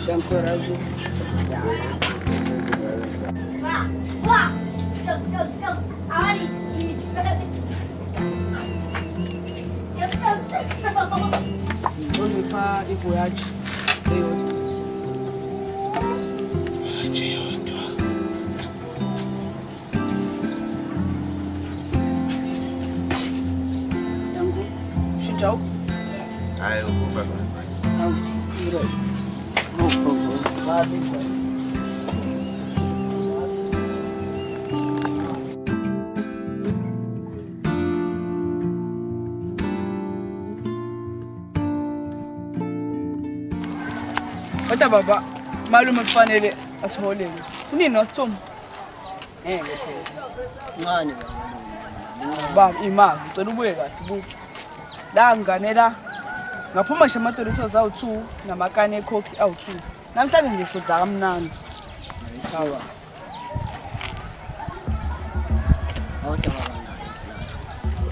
Danko Razu. Ngipha ivoyage eyodwa. Danko, shintsha. Hayi ukufa Kodwa baba, malume kufanele asiholele. Unini nosithumo? Ngeke phela. Ncane Baba, imali, ngicela ubuye kahle buke. La ngane la. Ngaphuma nje amadolitho zawu2 namakane ekhokhi awu2. Namhlanje nje sodla kamnandi. Sawa.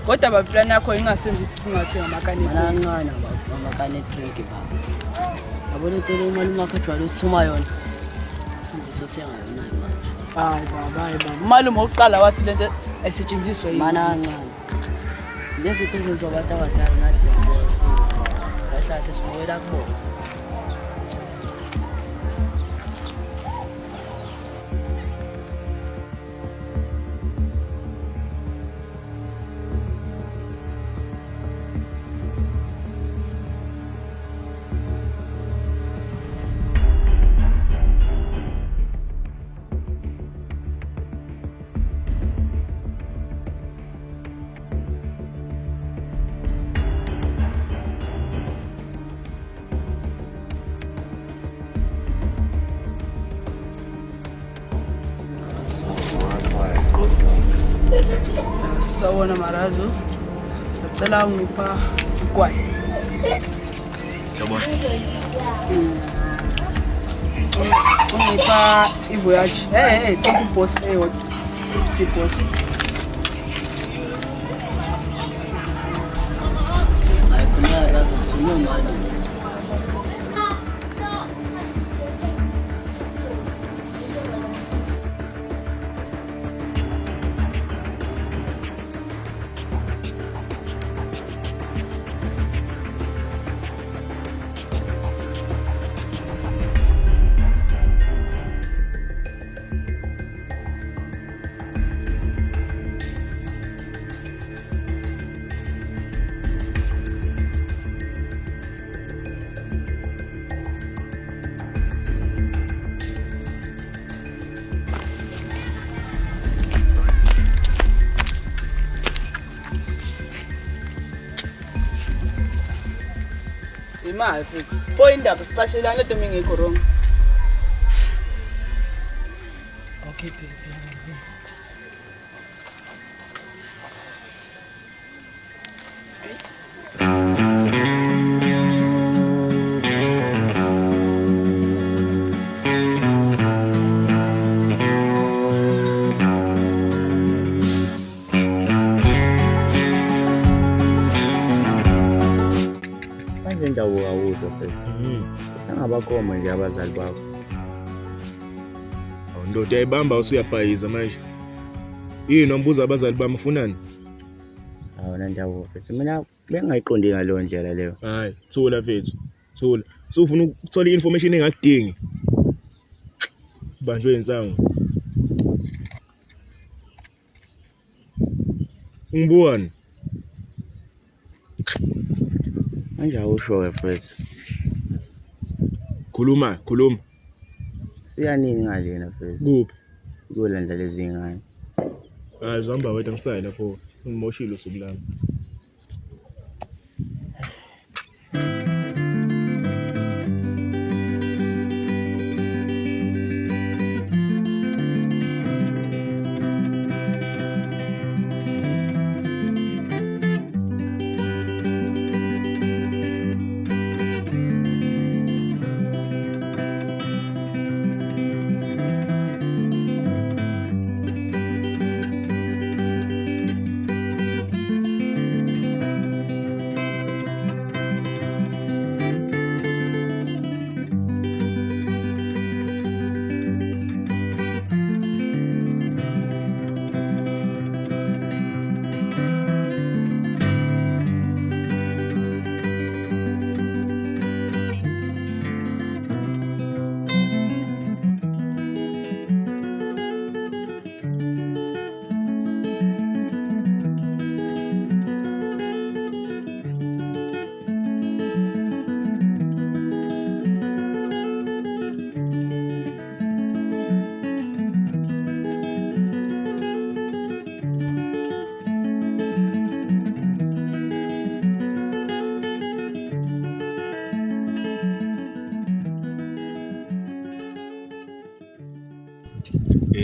Kodwa baba plan yakho ingasenzi ukuthi singathenga amakane ekhokhi. Kancane baba, amakane drink baba. Yabona into le imali umakhathwala usithuma yona. Simbe sothenga yona manje. Hayi baba. Malume uqala wathi lento ayisetshenziswa yini? Mana kancane. Lezi zinto ezenziwa abantu abadala ngasi yabona. Kahle sibuyela kubona. Sawona Marazo. Sacela ngipha ukwayi. Yabona. Ngipha ivoyage. Top boss eyodwa. Boss. Hayi khona la sithuma ngani. Imali futhi. Pho indaba sicashelana le domi ngekho wrong. Okay baby. Indawo awuzo phela. Sangabakoma nje abazali bakho. Ndoda yayibamba usuyabhayiza manje. Yini ombuza abazali bami ufunani? Awona ndawo phela. Mina bengayiqondi ngaleyo ndlela leyo. Hayi, thula mfethu. Thula. Sufuna ukuthola information engakudingi. Banjwe insango. Ngibona. Manje awusho mfethu. Khuluma. Siyanini ngalena mfethu. Kuphi? Kulanda lezi ngane. Hayi zihamba wethu ngisayi lapho. Ngimoshile usuku lami.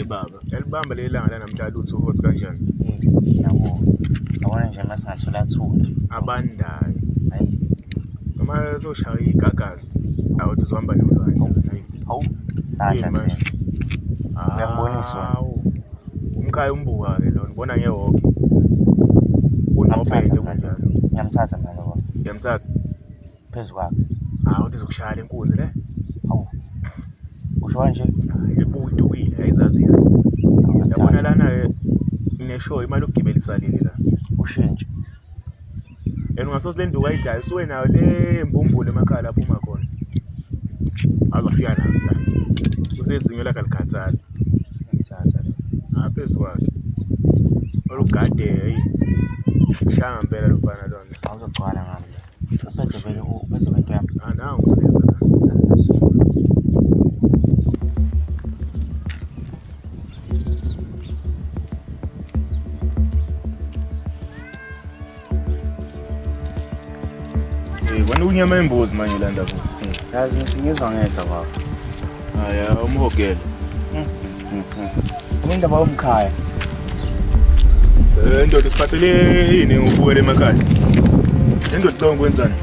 baba. Elibamba leli langa lanamhlanje uthi uhothi kanjani? Yabona nje masingathola thula. Abandayo. Hayi. Noma soshaya igagasi. Awuthi uzohamba nolwandle. Hawu. Sahla manje. Ngiyakubonisa wena. Umkhaya umbuka ke lona. Ubona ngehokhe. Unobhede kanjalo. Ngiyamthatha manje baba. Ngiyamthatha. Phezu kwakhe. Uthi uzokushaya lenkunzi le. Hawu. Usho kanje? Ebuyidukile ayizazi yena. Yabona lana ineshow imali ukugibela isalile la. Ushintshe. Yena ungasoselenduka ayidlayo siwe nayo le mbumbulu emakhaya lapho uma khona. Azofika la. Usezinyo lakhe alikhathali. Ngiyamthatha. Phezu kwakhe. Olugade hey. Shanga impela lofana lona. Awuzogcwala ngami. Usethe vele bese into yami. Nawu usiza la. Wena unyama embuzi manje la ndaba. Yazi ngithi ngizwa ngedwa baba. Haya umhogela. Indaba yomkhaya. Ndoda siphathele yini ubukele emakhaya? Ndoda icabanga ukwenzani?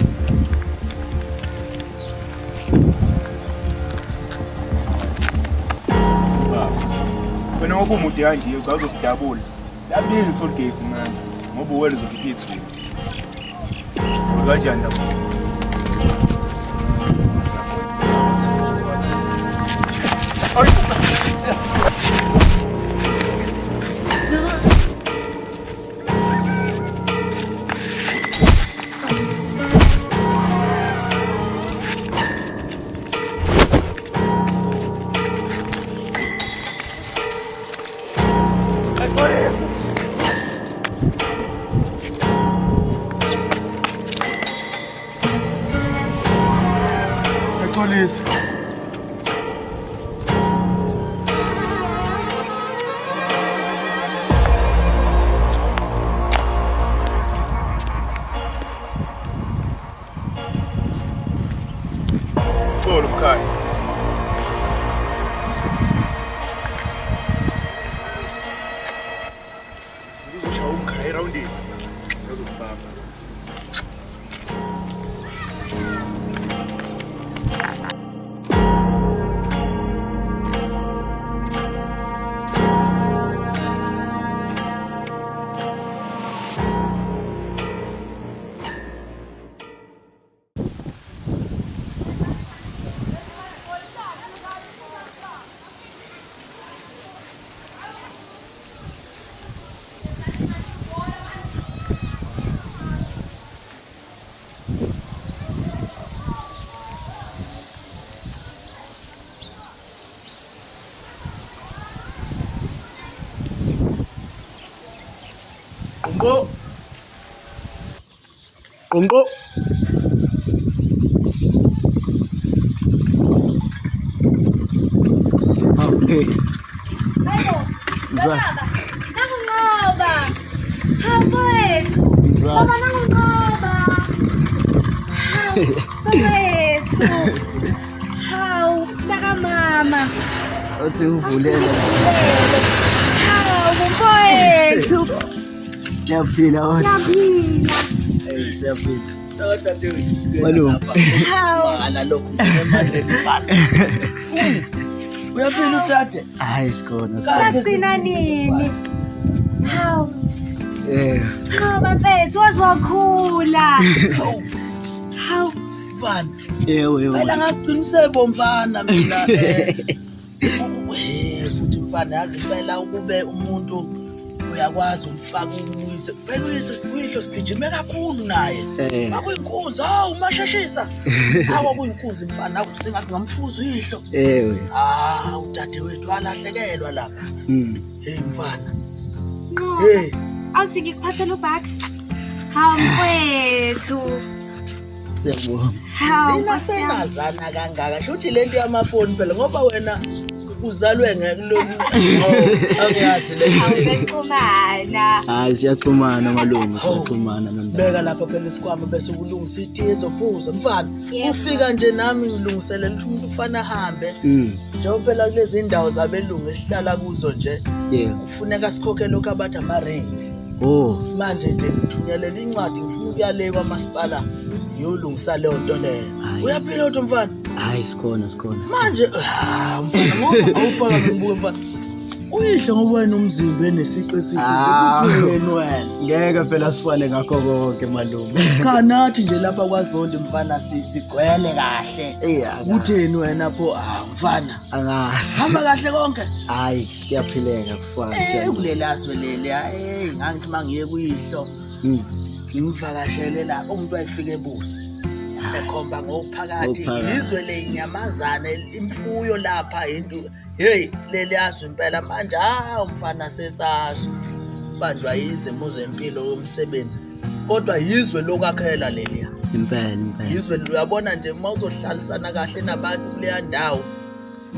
Wena ngoba umude kanje uzazosidabula. Labili toll gates manje. Ngoba wena uzokhipha ithuli. Kanjani lapho? Police. Todo cai. Uzoshaya umkhaya erawundini. Uzokubamba. Ungo. Okay. Baba, nakunqoba. Hawethu. Baba nakunqoba. Hawethu. Hawu, mama. Uthi uvulele. Hawu, mfowethu. Yaphila wona. Yaphila. Siyaphila. Malume. Hawu. Lokhu emandleni bani. Uyaphila utate? Hayi sikhona. Sagcina nini? Hawu. Hawu bafethu waziwakhula. Hawu. Mfana. Yewe. Phela ngaqiniseko mfana mina futhi mfana yazi impela ukube umuntu uyakwazi umfaka umuyise. Phela uyihlo sigijime kakhulu naye. Akuyinkunzi, hawu mashashisa. Akuyinkunzi mfana, akusingathi ngamfuza ihlo. Udade wethu alahlekelwa lapha. Hey mfana. Hey. Awuthi ngikuphathela uBucks. Hawu mfethu. Siyabonga. Hawu Nina senazana kangaka. Shuthi lento yamafoni phela ngoba wena uzalwe ngekulolu angiyazi le Awubexhumana. Hayi siyaxhumana malume siyaxhumana nondaba. beka lapha phela isikwama bese kulungisa itiye ezophuza mfana ufika nje nami ngilungiselela ukuthi umuntu kufana ahambe njengoba phela kulezi indawo zabelungu esihlala kuzo nje kufuneka sikhokhe lokho abathi ama-rent manje nje ngithunyelele incwadi ngifuna ukuyale kwamasipala ngiyolungisa leyo nto leyo uyaphila kodwa mfana hayi sikhona manje mfana ngoba awuphaka ngibuke mfana uyihle ngoba wena umzimba enesiqe esihle ukuthi wena ngeke phela sifane ngakho konke malume cha nathi nje lapha kwaZondi mfana sigcwele kahle kutheni wena pho mfana angazi hamba kahle konke hayi kuyaphileka kufana kulelaswe leli ngangithi mangiye kuyihlo ngimvakashele la umuntu wayefika ebusi ekhomba ngophakathi izwe lenyamazana imfuyo lapha into leli yazi impela manje umfana sesasho bantu ayizimo zempilo yomsebenzi kodwa yizwe lokwakhela leli impela yizwe uyabona nje mawuzohlalisana kahle nabantu kuleya ndawo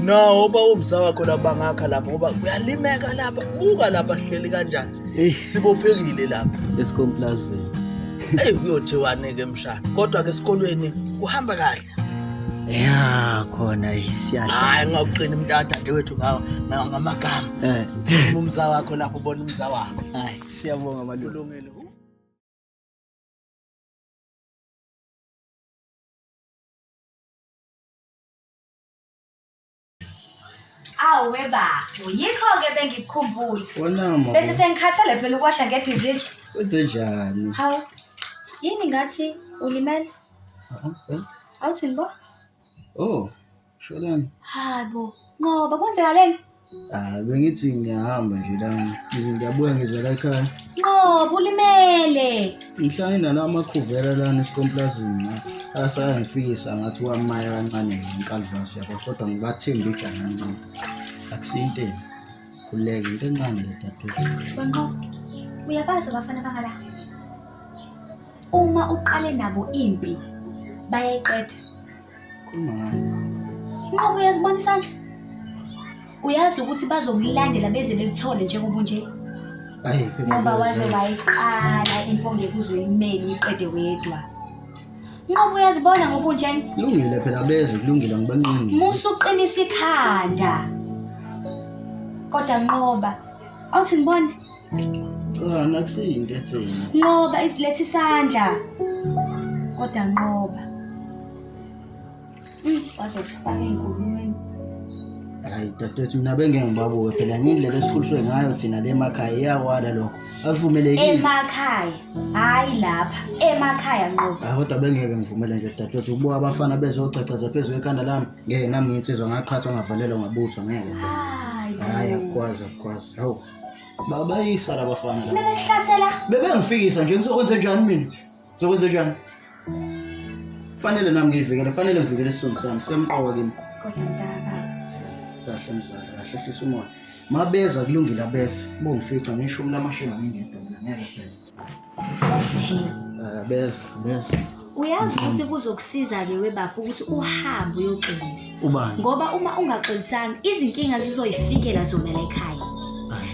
no oba umza wakho lapha ngakha lapha ngoba uyalimeka lapha buka lapha sihleli kanjani sibophekile lapha esikomplazini uyothiwane ke mshana kodwa ke esikolweni uhamba kahle khona siyahla hayi ngawuqina umntata dadewethu ngamagama umza wakho lapho ubona umza wakho hayi siyabonga malume kulungile Awe bafo, yikho-ke bengikukhumbula. Wonama. Bese sengikhathele phela ukwasha ngedwizitshi. Wenzenjani? Hawu. Yini ngathi ulimele? Awuthini bo? Oh, sholani. Hayi bo. Ngoba kwenzakaleni? Bengithi ngiyahamba nje la. Ngiyabuya ngize la ekhaya. Ngoba ulimele. Ngihlangana nalamakuvela lana esikomplazini. Asayangifisa ngathi wamaya kancane inkalvasi yabo kodwa ngibathemba ijana kancane. Akusinteni. Khuleka into encane le dadewethu. Wenqo. Uyabazi abafana bangala. Uma uqale nabo impi bayayiqeda. Kumani. Ngoba uyazibona isandla. Uyazi ukuthi bazokulandela beze bekuthole njengoba nje. Hayi phela ngoba waze wayiqala impongo ekuzwe imeli iqede wedwa. Ngoba uyazibona ngoba nje kulungile phela beze kulungile ngibaningi. Musuqinisa ikhanda. Kodwa nqoba. Awuthi ngibone? Nakusiyinto etheni. Ngoba isilethe isandla. Kodwa nqoba. Wazosifaka enkulumweni. Hayi dadewethu mina bengeke ngibabuke phela ngindlela esikhulishwe ngayo thina le emakhaya iyakwala lokho. Avumelekile. Emakhaya. Hayi lapha. Emakhaya nqoba. Kodwa bengeke ngivumele nje dadewethu ukubuka abafana bezocacaza phezulu ekhanda lami. Ngeke nami nginsizwa ngaqhathwa ngavalelwa ngabutho ngeke. Hayi akwazi. Hawu. Baba yisa labafana la. Nebehlasela. Bebengifikisa nje ngizokwenza njani mina? Ngizokwenza njani? Fanele nami ngivikele, fanele ngivikele isizwe sami, semqoka kimi. Kodwa Kahle mzala, kahle hlisa umoya. Mabeza kulungile abese. Bongifica ngishumi lamashinga ngingedwa mina ngeke phela. Beza. Uyazi ukuthi kuzokusiza ke webafu ukuthi uhambe uyoxolisa. Ubani? Ngoba uma ungaxolisanga izinkinga zizoyifikela zona la ekhaya.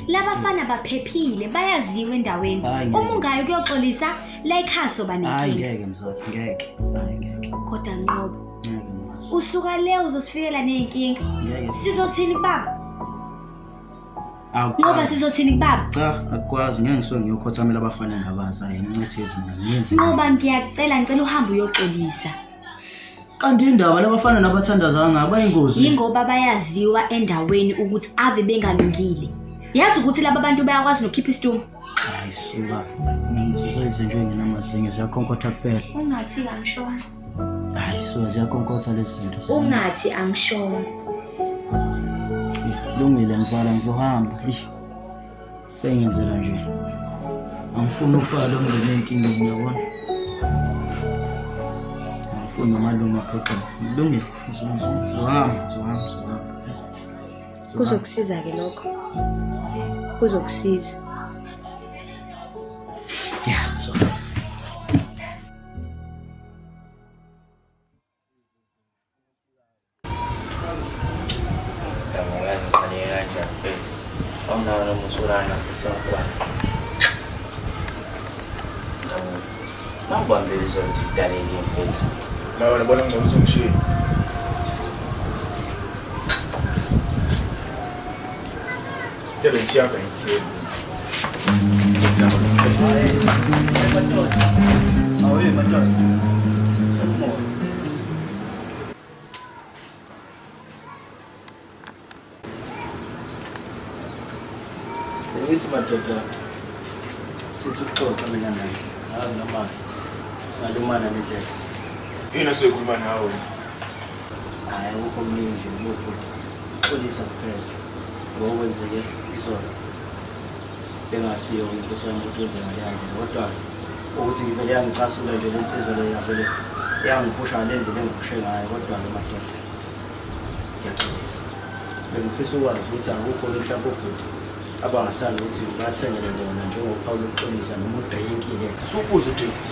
Labafana baphephile bayaziwa endaweni. Uma ungayi kuyoxolisa la ekhaya soba nenkinga. Hayi ngeke mzala, ngeke. Hayi ngeke. Kodwa nqobo. Ngeke mama. Usuka leo uzosifikela nezinkinga. Sizothini baba? Ngoba sizothini baba? Cha, akwazi ngeke ngisuke ngiyokhothamela abafana ngabaza ngincithezi mina ngiyenze. Ngoba ngicela uhambe uyoxolisa. Kanti indaba labafana nabathandazanga abayingozi. Yingoba bayaziwa endaweni ukuthi ave bengalungile. Yazi ukuthi laba bantu bayakwazi nokukhipha isidumo. Hayi suka. Ngizizwe izinto enginamazinyo ziyakhonkotha kuphela. Ungathi angishongo. Hayi suka ziyakhonkotha lezi zinto. Ungathi angishongo. Lungile mzala ngizohamba. Sengiyenzela nje. Angifuni ukufaka lo mndeni enkingeni yabona. Angifuni malume aphoqa. Lungile ngizohamba. Kuzokusiza ke lokho. Kuzokusiza. Yeah, so. Awunawo nomusurana kusakwa. Mangibambele sokuthi kudale ngempethu. Nawe nabona ngcono usungishilo. Tebe ngiyaza ngitsini. Awe madoda. Samoya. Bengithi madoda sithi ukuxoxa mina naye. Hayi noma salumana nendlela. Yini soyikhuluma nawe? Hayi ukho mningi lokho. Polisa kuphela. Ngokwenzeke izolo. Bengasiyo inkosi yami ukuthi yenze ngaleyo kodwa ukuthi ngivele yangicasula nje lensizwa leyo yavele yangiphusha ngendlela engiphushe ngayo kodwa ke madoda ngiyaxolisa. Bengifisa ukwazi ukuthi akukho mhlawumbe ubhuti abangathanda ukuthi bathengele bona njengoPaul uxolisa noma uDrink-ke. Asubuza uDrink.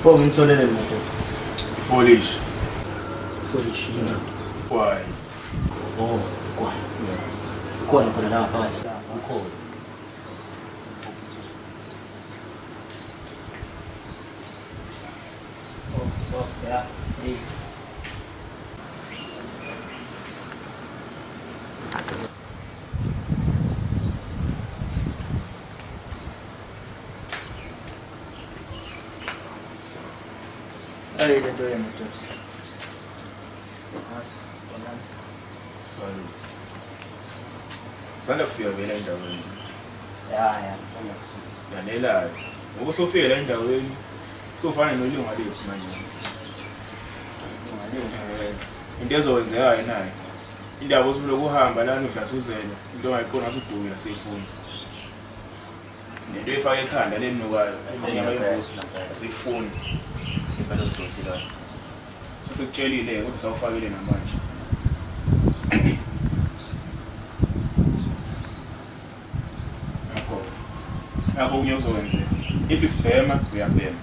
Pho ngitholele madoda. Foolish. Foolish. Why? Oh, kwa. Ukhona khona la phakathi. Ukhona. Oh, yeah. Hey, the door, my daughter. Sorry. Sanda kufika vele endaweni. Yeah. Yanelayo. Ngoba sofika la endaweni sofana nolunga lethu manje. Into ezokwenzeka naye. Indaba osifuna ukuhamba lana udlathuzela into ongayiqonda ukuthi uduke lasefoni. Nento efaka ekhanda lenukayo inyama yembuzi asifuni. Ngifana ukuzothi la. Sesikutshelile kodwa sawufakile namanje. Ngakho kunye uzokwenza. If isibhema uyabhema.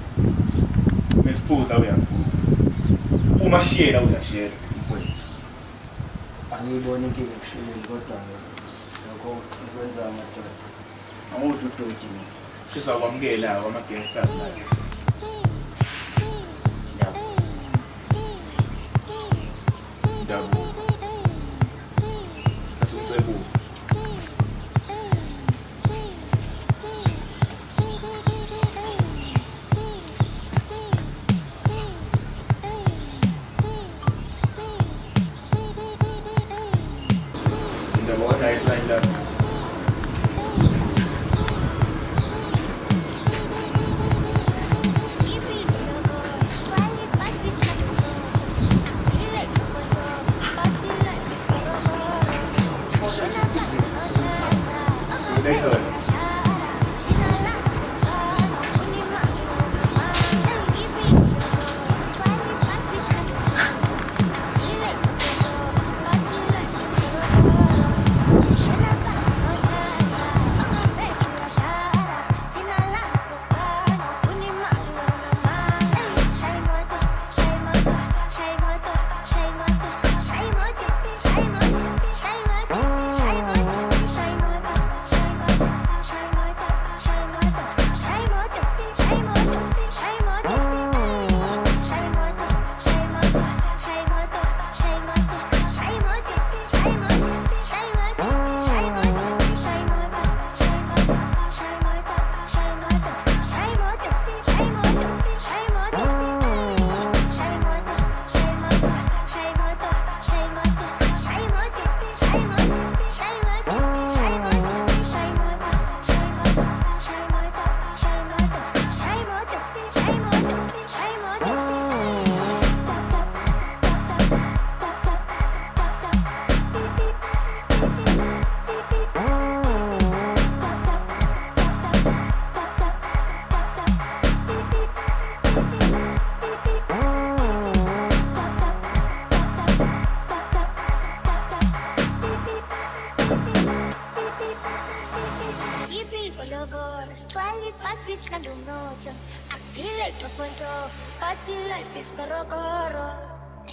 Mesiphuza uyaphuza. Uma shiyela uyashiyela mfowethu. Angiboni inkinga ekushiyeni kodwa lokho ukwenza amadoda. Angudla udoti mina. Shisa kwamukela kwama-gangsters la. Ndabuko. Sasumcebuko. Ndabona isayini lapho. Next one.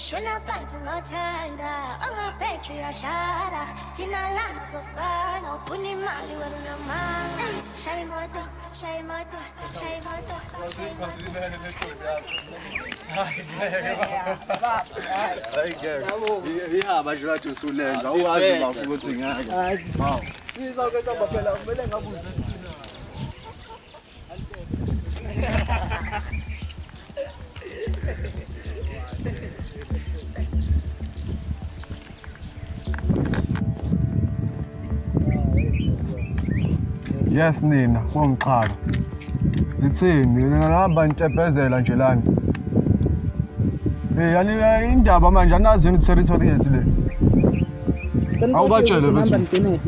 shona phansi ngothanda angaphethe uyashara thina lana sosibana ufuna imali wena unamanga shaya imoto shaya imoto shaya imoto ihaba nje lathi usulenza uwazi bafu ukuthi ngeke hawu Sizawuke samba phela kumele ngabuze. Yes nina, kungixhaba. Zithini, mina nahamba ngitepezela nje lana. Yani indaba manje anazi territory yethu le. Awubatshele bethu.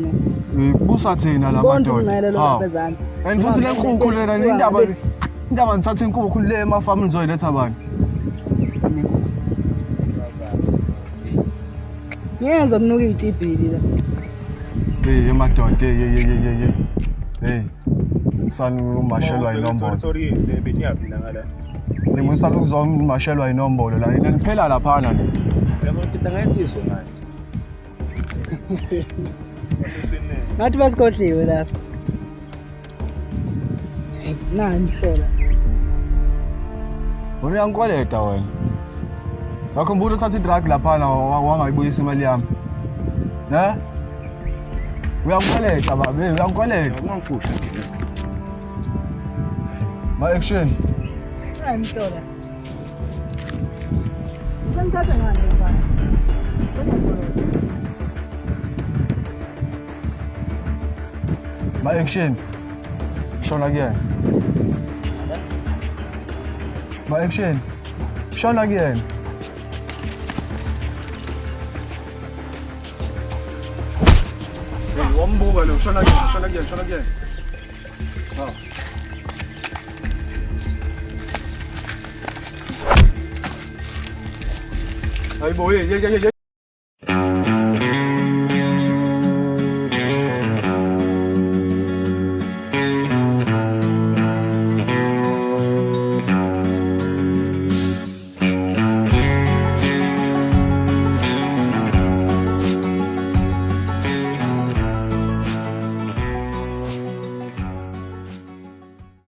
Kubusa thina la madoda. And futhi le nkukhu lena indaba ngithatha inkukhu le emafamu nizoyiletha bani? Ngiyezwa kunuka itibhili la. Emadoda, Hey, sani umashelwa inombolo. Sorry, beniyaphila ngala. Ngimusala ukuzomashelwa inombolo la. Yena niphela laphana ni. yabo kita ngayisizwe manje Ngathi basikhohliwe lapha. Nani hlola. Uyangikweleta wena. Ngakhumbula uthatha idrug laphana wangayibuyisa imali yami. Ne? Uyangikweleta babe, uyangikweleta. ungangiphusha Ma action. Hayi mhlola. Ngithatha ngani mfana? Ma action. Show again. Ma action. Show again. wambuka lo shona again ha hayibo ye